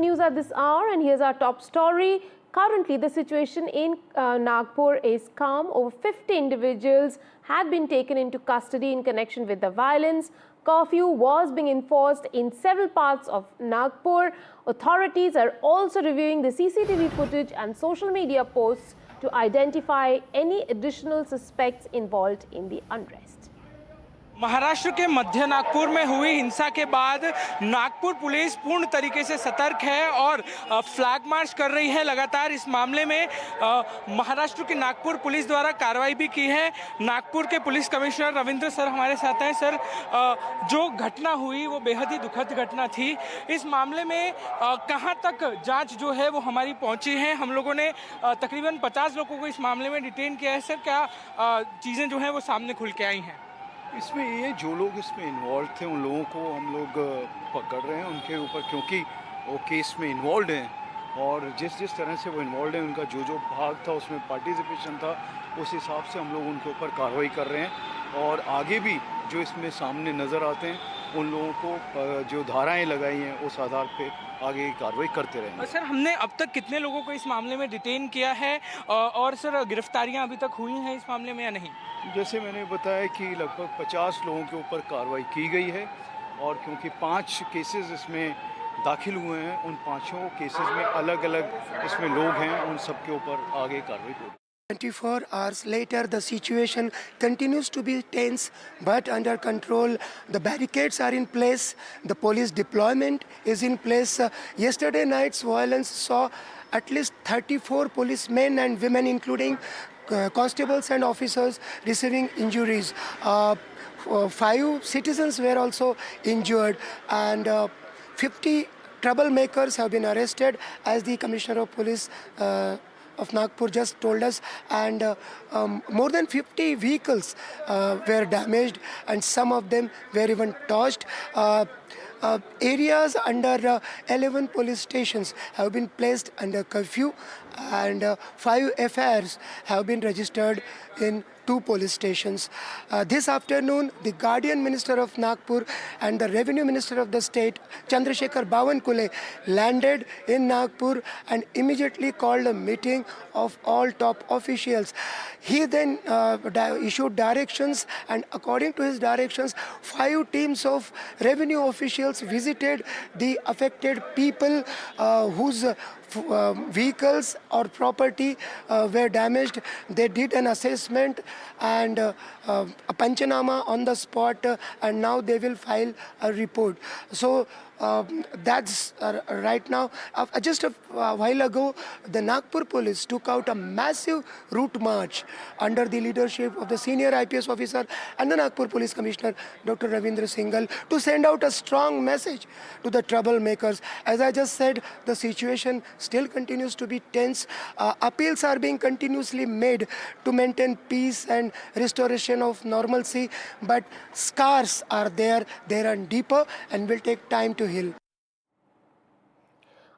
news at this hour, and here's our top story. Currently, the situation in Nagpur is calm. Over 50 individuals had been taken into custody in connection with the violence. Curfew was being enforced in several parts of Nagpur. Authorities are also reviewing the CCTV footage and social media posts to identify any additional suspects involved in the unrest. Maharashtra के मध्य नागपुर में हुई हिंसा के बाद Nagpur police पूर्ण तरीके से सतर्क है और फ्लैग मार्च कर रही है लगातार। इस मामले में महाराष्ट्र की नागपुर पुलिस द्वारा कार्रवाई भी की है। नागपुर के पुलिस कमिश्नर रविंद्र सर हमारे साथ हैं। सर, जो घटना हुई वो बेहद ही दुखद घटना थी। इस मामले में कहां तक जांच जो है वो हमारी पहुंची है? हम लोगों ने तकरीबन 50 लोगों को इस मामले में डिटेन किया है। सर, क्या चीज़ें जो हैं वो सामने खुल के आई हैं? इसमें ये जो लोग इसमें इन्वॉल्व थे उन लोगों को हम लोग पकड़ रहे हैं उनके ऊपर, क्योंकि वो केस में इन्वॉल्व हैं और जिस तरह से वो इन्वॉल्व हैं, उनका जो भाग था उसमें पार्टिसिपेशन था, उस हिसाब से हम लोग उनके ऊपर कार्रवाई कर रहे हैं। और आगे भी जो इसमें सामने नज़र आते हैं उन लोगों को जो धाराएं लगाई हैं उस आधार पे आगे कार्रवाई करते रहेंगे। सर, हमने अब तक कितने लोगों को इस मामले में डिटेन किया है और सर गिरफ्तारियां अभी तक हुई हैं इस मामले में या नहीं? जैसे मैंने बताया कि लगभग 50 लोगों के ऊपर कार्रवाई की गई है और क्योंकि 5 केसेस इसमें दाखिल हुए हैं, उन 5 केसेस में अलग अलग इसमें लोग हैं, उन सब के ऊपर आगे कार्रवाई होगी। 24 hours later, the situation continues to be tense but under control. The barricades are in place. The police deployment is in place. Yesterday night's violence saw at least 34 policemen and women, including constables and officers, receiving injuries. 5 citizens were also injured, and 50 troublemakers have been arrested, as the Commissioner of Police of Nagpur just told us, and more than 50 vehicles were damaged and some of them were even torched. Areas under 11 police stations have been placed under curfew, and 5 FIRs have been registered in 2 police stations. This afternoon, the Guardian Minister of Nagpur and the Revenue Minister of the state, Chandrasekhar Bawankule, landed in Nagpur and immediately called a meeting of all top officials. He then issued directions, and according to his directions, 5 teams of revenue officials visited the affected people whose vehicles or property were damaged. They did an assessment and a panchanama on the spot, and now they will file a report. So that's right now. Just a while ago, the Nagpur police took out a massive route march under the leadership of the senior IPS officer and the Nagpur Police Commissioner, Dr. Ravindra Singhal, to send out a strong message to the troublemakers. As I just said, the situation still continues to be tense. Appeals are being continuously made to maintain peace and restoration of normalcy, but scars are there. They run deeper and will take time to heal.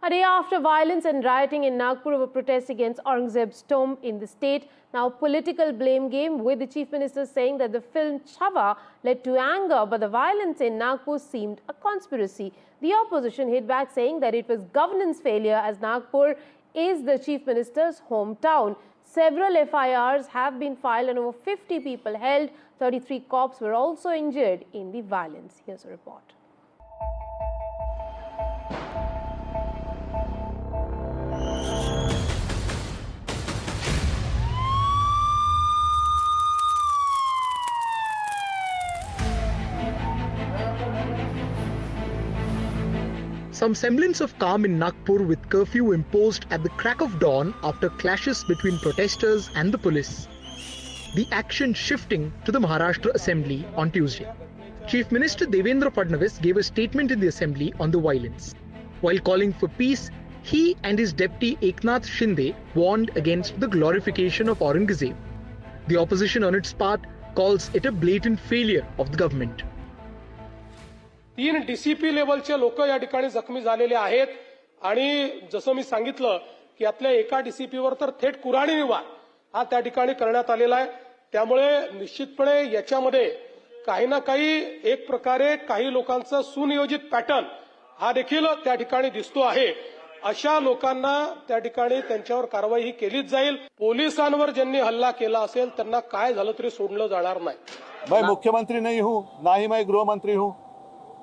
A day after violence and rioting in Nagpur over protests against Aurangzeb's tomb in the state, now political blame game, with the Chief Minister saying that the film Chhava led to anger, but the violence in Nagpur seemed a conspiracy. The opposition hit back, saying that it was governance failure, as Nagpur is the Chief Minister's hometown. Several FIRs have been filed and over 50 people held. 33 cops were also injured in the violence. Here's a report. Some semblance of calm in Nagpur, with curfew imposed at the crack of dawn after clashes between protesters and the police. The action shifting to the Maharashtra Assembly on Tuesday. Chief Minister Devendra Fadnavis gave a statement in the Assembly on the violence. While calling for peace, he and his deputy Eknath Shinde warned against the glorification of Aurangzeb. The opposition on its part calls it a blatant failure of the government. 3 DCP लेवलचे लोक या ठिकाणी जखमी झालेले आहेत आणि जसं मी सांगितलं की यातल्या एका डीसीपीवर तर थेट कुऱ्हाडी वार हा त्या ठिकाणी करण्यात आलेला आहे। त्यामुळे निश्चितपणे याच्यामध्ये काही ना काही एक प्रकारे काही लोकांचा सुनियोजित पॅटर्न हा देखील त्या ठिकाणी दिसतो आहे। अशा लोकांना त्या ठिकाणी त्यांच्यावर कारवाई ही केलीच जाईल. पोलिसांवर ज्यांनी हल्ला केला असेल त्यांना काय झालं तरी सोडलं जाणार नाही. मैं मुख्यमंत्री नहीं हूँ, ना ही मैं गृह मंत्री हूँ,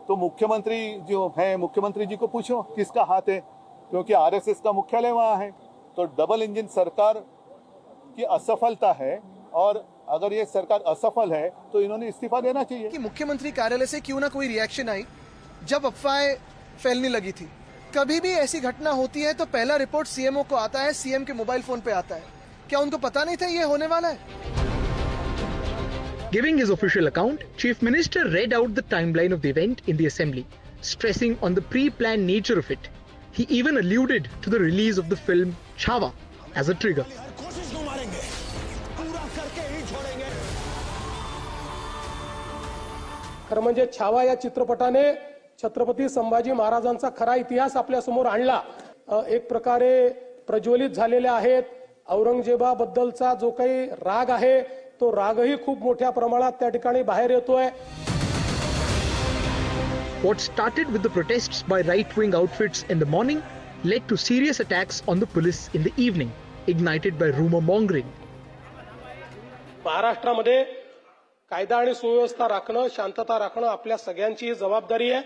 तो मुख्यमंत्री जो है मुख्यमंत्री जी को पूछो किसका हाथ है, क्योंकि आरएसएस का मुख्यालय वहाँ है. तो डबल इंजन सरकार की असफलता है, और अगर ये सरकार असफल है तो इन्होंने इस्तीफा देना चाहिए. कि मुख्यमंत्री कार्यालय से क्यों ना कोई रिएक्शन आई जब अफवाहें फैलने लगी थी. कभी भी ऐसी घटना होती है तो पहला रिपोर्ट सीएमओ को आता है, सीएम के मोबाइल फोन पे आता है. क्या उनको पता नहीं था ये होने वाला है? Giving his official account, Chief Minister read out the timeline of the event in the Assembly, stressing on the pre-planned nature of it. He even alluded to the release of the film Chhawa as a trigger. खरं म्हणजे छावा या चित्रपटाने छत्रपती संभाजी महाराजांचा खरा इतिहास आपल्या समोर आणला. एक प्रकारे प्रज्वलित झालेले आहेत. औरंगजेबाबद्दलचा जो काही राग आहे तो रागही खूप मोठ्या प्रमाणात त्या ठिकाणी बाहेर येतोय. What started with the protests by right-wing outfits in the morning led to serious attacks on the police in the evening, ignited by rumor mongering. महाराष्ट्रामध्ये कायदा आणि सुव्यवस्था राखणं, शांतता राखणं आपल्या सगळ्यांची जबाबदारी आहे.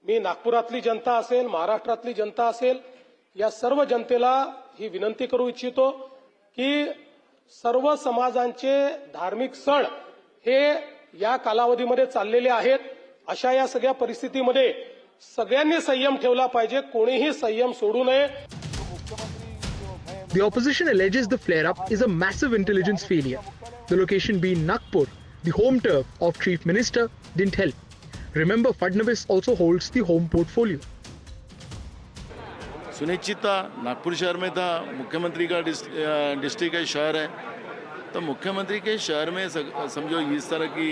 मी नागपुरातली जनता असेल, महाराष्ट्रातली जनता असेल, या सर्व जनतेला ही विनंती करू इच्छितो की सर्व समाजांचे धार्मिक सण हे या कालावधीमध्ये चाललेले आहेत. अशा या सगळ्या परिस्थितीमध्ये सगळ्यांनी संयम ठेवला पाहिजे. कोणीही संयम सोडू नये. The opposition alleges the flare-up is a massive intelligence failure. The location being Nagpur, the home turf of Chief Minister, didn't help. Remember, Fadnavis also holds the home portfolio. सुनिश्चित था, नागपुर शहर में था, मुख्यमंत्री का डिस्ट्रिक्ट है, शहर है, तो मुख्यमंत्री के शहर में समझो इस तरह की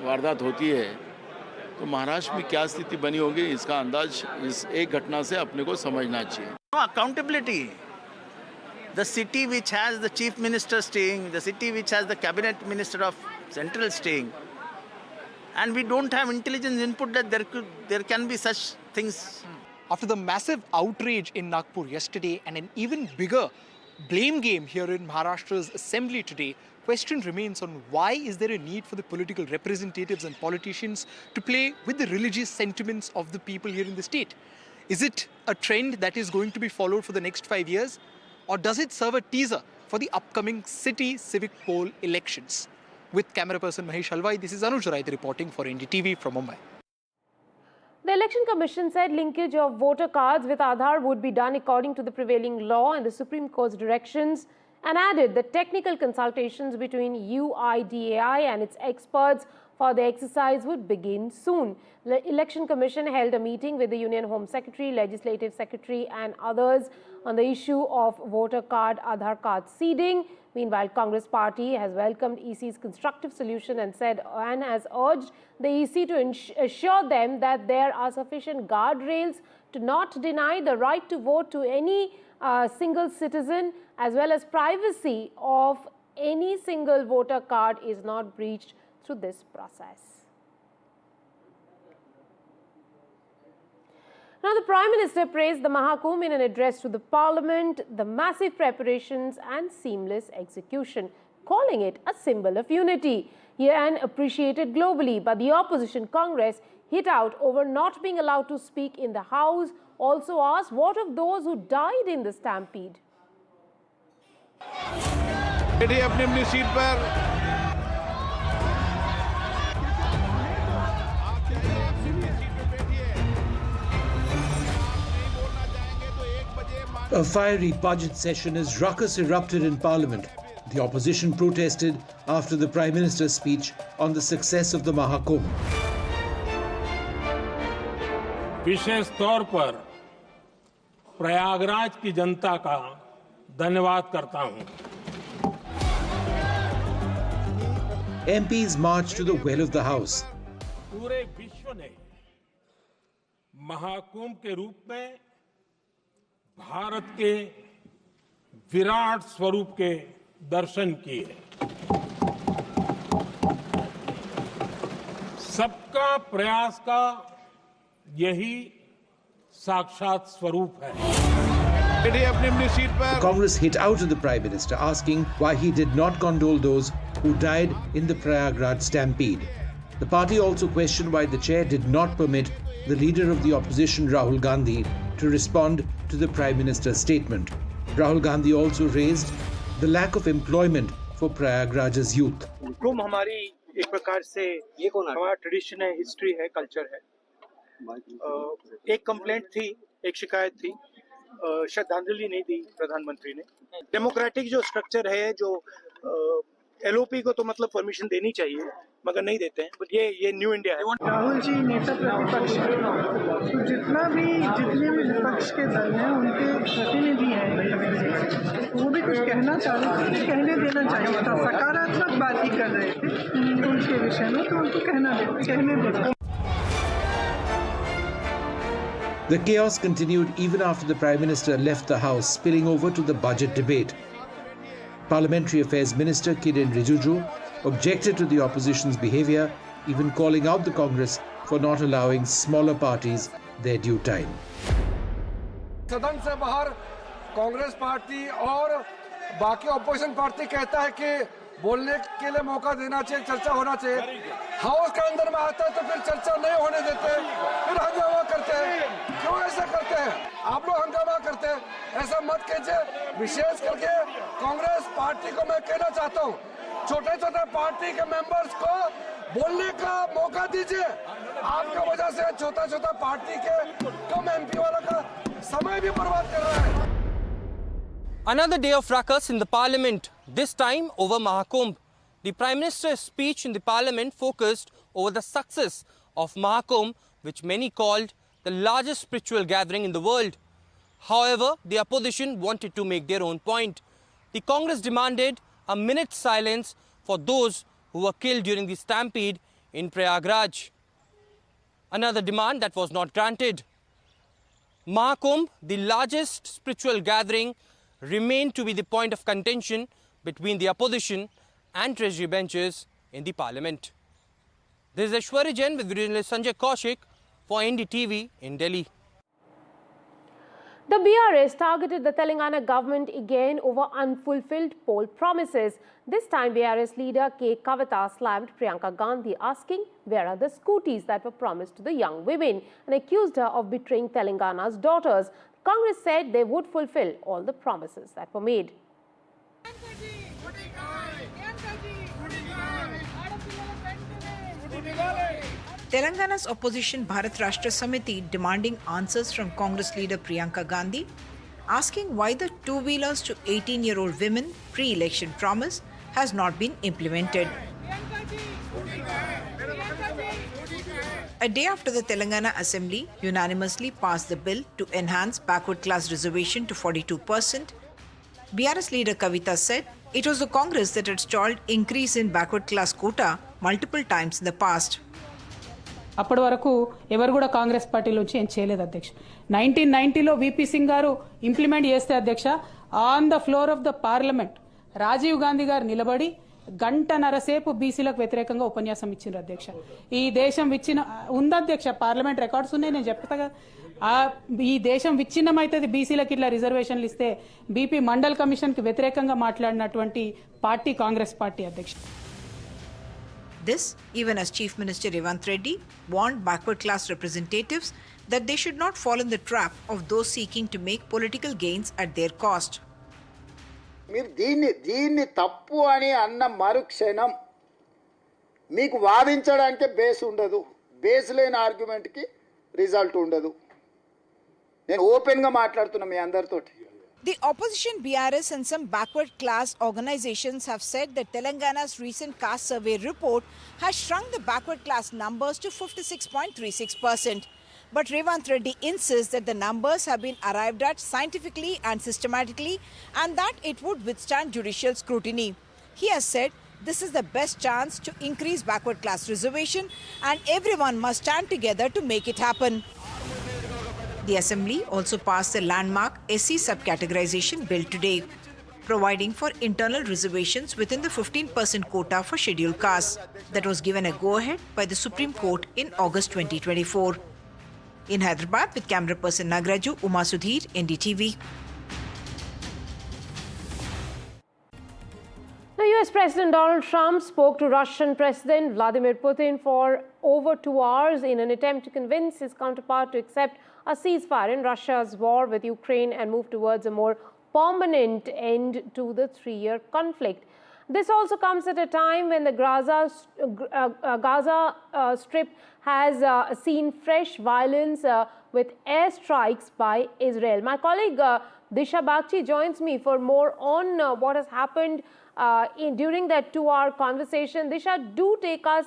वारदात होती है तो महाराष्ट्र में क्या स्थिति बनी होगी इसका अंदाज इस एक घटना से अपने को समझना चाहिए. Accountability. The city which has the chief minister staying, the city which has the cabinet minister of central staying, and we don't have intelligence input that there can be such things. After the massive outrage in Nagpur yesterday and an even bigger blame game here in Maharashtra's assembly today, question remains on why is there a need for the political representatives and politicians to play with the religious sentiments of the people here in the state? Is it a trend that is going to be followed for the next 5 years? Or does it serve a teaser for the upcoming city civic poll elections? With camera person Mahesh Halwai, this is Anuj Rai reporting for NDTV from Mumbai. The Election Commission said linkage of voter cards with Aadhaar would be done according to the prevailing law and the Supreme Court's directions, and added that technical consultations between UIDAI and its experts for the exercise would begin soon. The Election Commission held a meeting with the Union Home Secretary, Legislative Secretary and others on the issue of voter card, Aadhaar card seeding. Meanwhile, Congress party has welcomed EC's constructive solution and has urged the EC to assure them that there are sufficient guardrails to not deny the right to vote to any single citizen, as well as privacy of any single voter card is not breached through this process. Now, the Prime Minister praised the Mahakumbh in an address to the Parliament, the massive preparations and seamless execution, calling it a symbol of unity. And appreciated globally, but the opposition Congress hit out over not being allowed to speak in the House, also asked what of those who died in the stampede. अपनी seat पर A fiery budget session as ruckus erupted in Parliament. The opposition protested after the Prime Minister's speech on the success of the Mahakumbh. विशेष तौर पर प्रयागराज की जनता का धन्यवाद करता हूं. MPs marched to the well of the House. पूरे विश्व ने महाकुंभ के रूप में भारत के विराट स्वरूप के दर्शन किए. सबका प्रयास का यही साक्षात स्वरूप है। Congress hit out at the Prime Minister, asking why he did not condole those who died in the Prayagraj stampede. The party also questioned why the chair did not permit the leader of the opposition, Rahul Gandhi, to respond to the Prime Minister's statement. Rahul Gandhi also raised the lack of employment for Prayagraj's youth. कुंभ हमारी एक प्रकार से हमारा tradition है, history है, culture है। एक complaint थी, एक शिकायत थी, श्रद्धांजलि नहीं दी प्रधानमंत्री ने। डेमोक्रेटिक जो स्ट्रक्चर है, जो एलओपी को तो मतलब परमिशन देनी चाहिए, मगर नहीं देते हैं। बट ये न्यू इंडिया है। राहुल जी नेता प्रतिपक्ष तो जितने भी विपक्ष के दल हैं उनके प्रतिनिधि हैं, वो भी कुछ कहना चाह रहे थे, कहने देना चाहिए था। सकारात्मक बात ही कर रहे थे उनके विषय में, तो उनको कहने देना। The chaos continued even after the Prime Minister left the House, spilling over to the budget debate. Parliamentary Affairs Minister Kiren Rijiju objected to the opposition's behaviour, even calling out the Congress for not allowing smaller parties their due time. सदन से बाहर Congress party और बाकी opposition party कहता है कि बोलने के लिए मौका देना चाहिए, चर्चा होना चाहिए। हाउस के अंदर में आता है तो फिर चर्चा नहीं होने देते, फिर हंगामा करते हैं। क्यों ऐसा करते हैं? आप लोग हंगामा करते हैं, ऐसा मत कीजिए। विशेष करके कांग्रेस पार्टी को मैं कहना चाहता हूँ, छोटे छोटे पार्टी के मेंबर्स को बोलने का मौका दीजिए। आपका वजह से छोटा छोटा पार्टी के कम एमपी वालों का समय भी बर्बाद कर रहा है। Another day of ruckus in the parliament, this time over Mahakumbh. The Prime Minister's speech in the parliament focused over the success of Mahakumbh, which many called the largest spiritual gathering in the world. However, the opposition wanted to make their own point. The Congress demanded a minute's silence for those who were killed during the stampede in Prayagraj. Another demand that was not granted. Mahakumbh, the largest spiritual gathering, remained to be the point of contention between the opposition and treasury benches in the parliament. This is Aishwarya Jain with video journalist Sanjay Kaushik for NDTV in Delhi. The BRS targeted the Telangana government again over unfulfilled poll promises. This time, BRS leader K. Kavita slammed Priyanka Gandhi, asking where are the scooties that were promised to the young women, and accused her of betraying Telangana's daughters. Congress said they would fulfill all the promises that were made. Telangana's opposition Bharat Rashtra Samiti demanding answers from Congress leader Priyanka Gandhi, asking why the two-wheelers to 18-year-old women pre-election promise has not been implemented. A day after the Telangana Assembly unanimously passed the bill to enhance backward class reservation to 42%, BRS leader Kavita said it was the Congress that had stalled increase in backward class quota multiple times in the past. అప్పటి వరకు ఎవరు కూడా కాంగ్రెస్ పార్టీలోంచి ఏం చేయలేదు అధ్యక్ష. 1990లో VP Singh గారు implement చేస్తే అధ్యక్ష on the floor of the parliament Rajiv Gandhi గారు నిలబడి గంటన్నర సేపు బీసీలకు వ్యతిరేకంగా ఉపన్యాసం ఇచ్చిండ్రు అధ్యక్ష. ఈ దేశం విచ్చిన ఉంది అధ్యక్ష, పార్లమెంట్ రికార్డ్స్ ఉన్నాయి, నేను చెప్తా కదా. ఈ దేశం విచ్ఛిన్నమైతే బీసీలకు ఇట్లా రిజర్వేషన్లు ఇస్తే బీపీ మండల్ కమిషన్కి వ్యతిరేకంగా మాట్లాడినటువంటి పార్టీ కాంగ్రెస్ పార్టీ అధ్యక్ష. This, even as Chief Minister Revant Reddy warned backward class representatives that they should not fall in the trap of those seeking to make political gains at their cost. మీరు దీన్ని తప్పు అని అన్న మరుక్షణం మీకు వాదించడానికి base ఉండదు, base లేని ఆర్గ్యుమెంట్కి result ఉండదు. నేను ఓపెన్గా మాట్లాడుతున్నా మీ అందరితోటి. The opposition BRS and some backward class organizations have said that Telangana's recent caste survey report has shrunk the backward class numbers to 56.36%. But Revant Reddy insists that the numbers have been arrived at scientifically and systematically and that it would withstand judicial scrutiny. He has said this is the best chance to increase backward class reservation and everyone must stand together to make it happen. The Assembly also passed the landmark SC subcategorization bill today, providing for internal reservations within the 15% quota for scheduled castes that was given a go-ahead by the Supreme Court in August 2024. In Hyderabad, with camera person Nagraju, Uma Sudhir, NDTV. The US President Donald Trump spoke to Russian President Vladimir Putin for over 2 hours in an attempt to convince his counterpart to accept a ceasefire in Russia's war with Ukraine and move towards a more permanent end to the 3-year conflict. This also comes at a time when the Gaza Strip has seen fresh violence with airstrikes by Israel. My colleague Disha Bagchi joins me for more on what has happened during that 2-hour conversation. Disha, do take us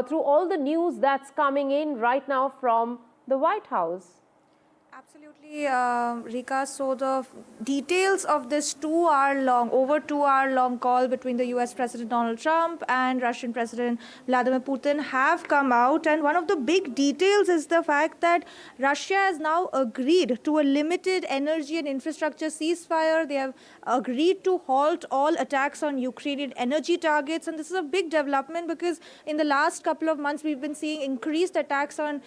through all the news that's coming in right now from the White House. Absolutely, Rika. So the details of this over 2-hour long call between the US President Donald Trump and Russian President Vladimir Putin have come out. And one of the big details is the fact that Russia has now agreed to a limited energy and infrastructure ceasefire. They have agreed to halt all attacks on Ukrainian energy targets. And this is a big development because in the last couple of months, we've been seeing increased attacks on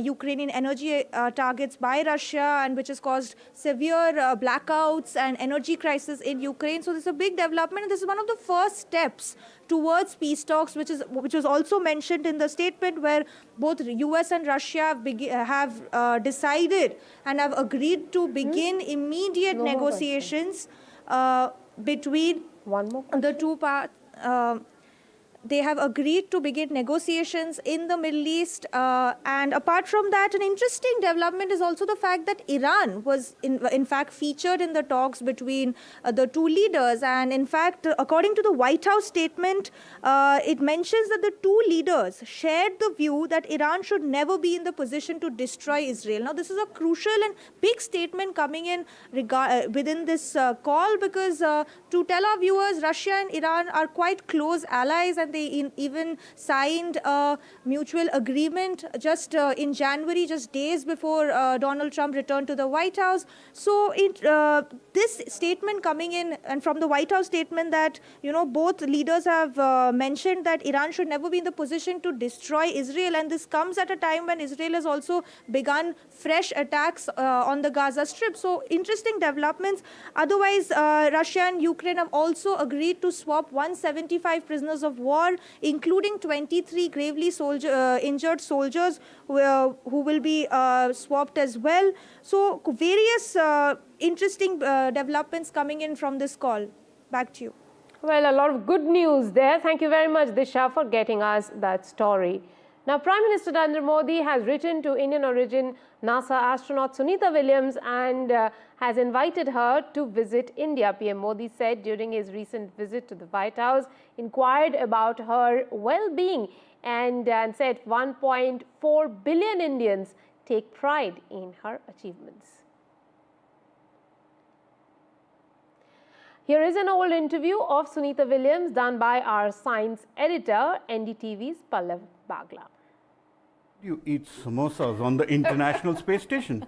Ukrainian energy targets by Russia, and which has caused severe blackouts and energy crisis in Ukraine. So this is a big development, and this is one of the first steps towards peace talks, which was also mentioned in the statement, where both US and Russia have decided and have agreed to begin immediate negotiations between the two parts. They have agreed to begin negotiations in the Middle East. And apart from that, an interesting development is also the fact that Iran was in fact featured in the talks between the two leaders. And in fact, according to the White House statement, it mentions that the two leaders shared the view that Iran should never be in the position to destroy Israel. Now, this is a crucial and big statement coming in within this call, because to tell our viewers, Russia and Iran are quite close allies, and they even signed a mutual agreement just in January, just days before Donald Trump returned to the White House. So this statement coming in, and from the White House statement, that both leaders have mentioned that Iran should never be in the position to destroy Israel, and this comes at a time when Israel has also begun fresh attacks on the Gaza Strip. So interesting developments. Otherwise, Russia and Ukraine have also agreed to swap 175 prisoners of war, including 23 gravely injured soldiers who will be swapped as well. So various interesting developments coming in from this call. Back to you. Well, a lot of good news there. Thank you very much, Disha, for getting us that story. Now, Prime Minister Narendra Modi has written to Indian origin NASA astronaut Sunita Williams and has invited her to visit India. PM Modi said during his recent visit to the White House, inquired about her well-being and said 1.4 billion Indians take pride in her achievements. Here is an old interview of Sunita Williams done by our science editor, NDTV's Pallav Bagla. You eat samosas on the International Space Station.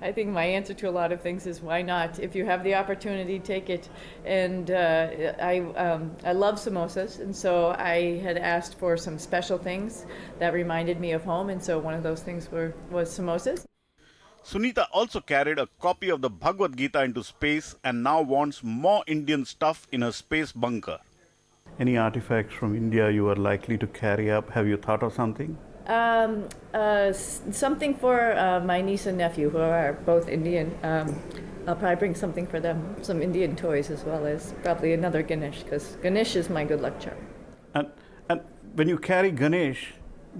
I think my answer to a lot of things is why not? If you have the opportunity, take it. And I love samosas, and so I had asked for some special things that reminded me of home, and so one of those things was samosas. Sunita also carried a copy of the Bhagavad Gita into space and now wants more Indian stuff in her space bunker. Any artifacts from India you are likely to carry up? Have you thought of something? Something for my niece and nephew, who are both Indian. I'll probably bring something for them, some Indian toys, as well as probably another Ganesh, because Ganesh is my good luck charm. And when you carry Ganesh,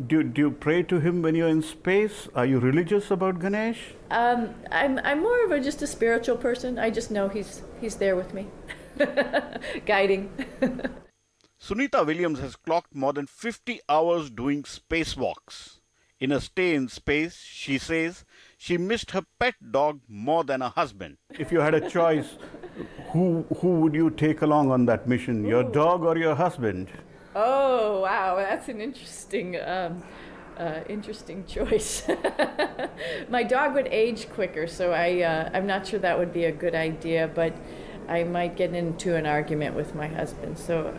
do you pray to him when you're in space? Are you religious about Ganesh? I'm more of just a spiritual person. I just know he's there with me, guiding. Sunita Williams has clocked more than 50 hours doing spacewalks. In a stay in space, she says she missed her pet dog more than her husband. If you had a choice, who would you take along on that mission, your dog or your husband? Oh, wow, that's an interesting choice. My dog would age quicker, so I'm not sure that would be a good idea, but I might get into an argument with my husband. So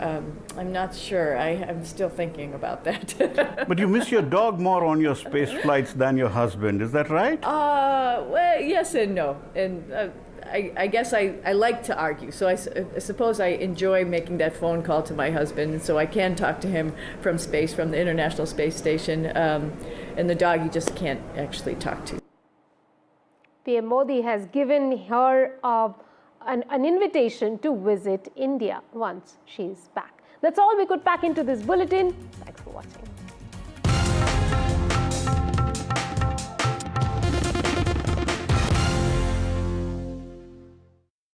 I'm not sure. I'm still thinking about that. But you miss your dog more on your space flights than your husband, is that right? Well, yes and no. And I guess I like to argue. So I suppose I enjoy making that phone call to my husband, and so I can talk to him from space, from the International Space Station. And the dog you just can't actually talk to. PM Modi has given her an invitation to visit India once she's back. That's all we could pack into this bulletin. Thanks for watching.